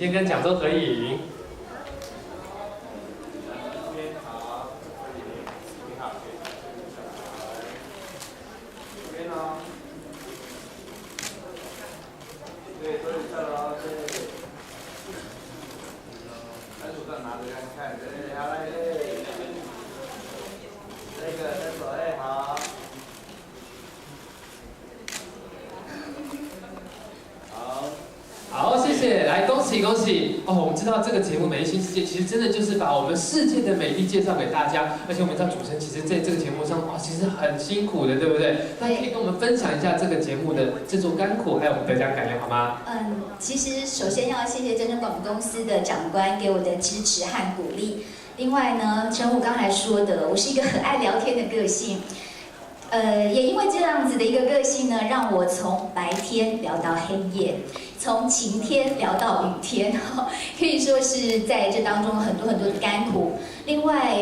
先跟讲座合影。对，所以这喽，对。单手上拿着看看，对，好来，对。这个单手，哎，好。好。好，谢谢，来恭喜恭喜哦！我们知道这个节目《美丽新世界》其实真的就是把我们世界的美丽介绍给大家，而且我们知道主持人其实在这个节目上哇，其实很辛苦的，对不对？那可以跟我们分享一下这个节目的制作甘苦，还有我们得奖感言好吗？其实首先要谢谢真正广播公司的长官给我的支持和鼓励。另外呢，正如刚才说的，我是一个很爱聊天的个性。也因为这样子的一个个性呢，让我从白天聊到黑夜，从晴天聊到雨天，可以说是在这当中很多的甘苦。另外，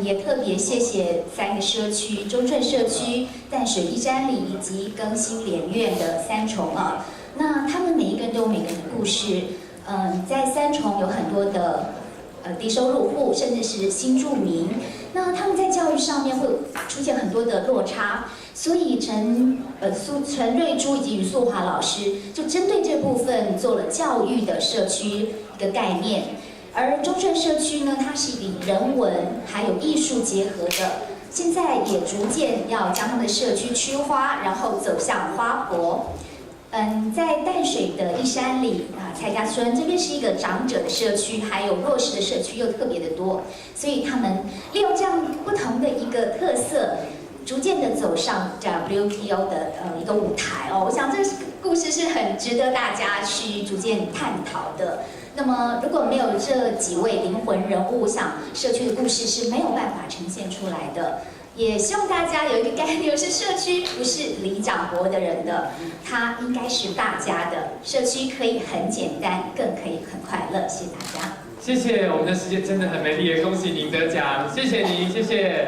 也特别谢谢3个社区：中正社区、淡水一山里以及更新联院的3重啊。那他们每一个人都有每个人的故事。在3重有很多的低收入户，甚至是新住民。那他们在教育上面会出现很多的落差，所以陈瑞珠以及于素华老师就针对这部分做了教育的社区一个概念。而中正社区呢，它是以人文还有艺术结合的，现在也逐渐要将他们的社区区花，然后走向花博。在淡水的一山里蔡家村这边是一个长者的社区，还有弱势的社区又特别的多，所以他们利用这样不同的一个特色，逐渐的走上 WTO 的一个舞台哦。我想这故事是很值得大家去逐渐探讨的。那么如果没有这几位灵魂人物，我想社区的故事是没有办法呈现出来的。也希望大家有一个概念，是社区不是里长伯的人的，它应该是大家的。社区可以很简单，更可以很快乐。谢谢大家。谢谢，我们的世界真的很美丽，也恭喜您得奖，谢谢您，谢谢。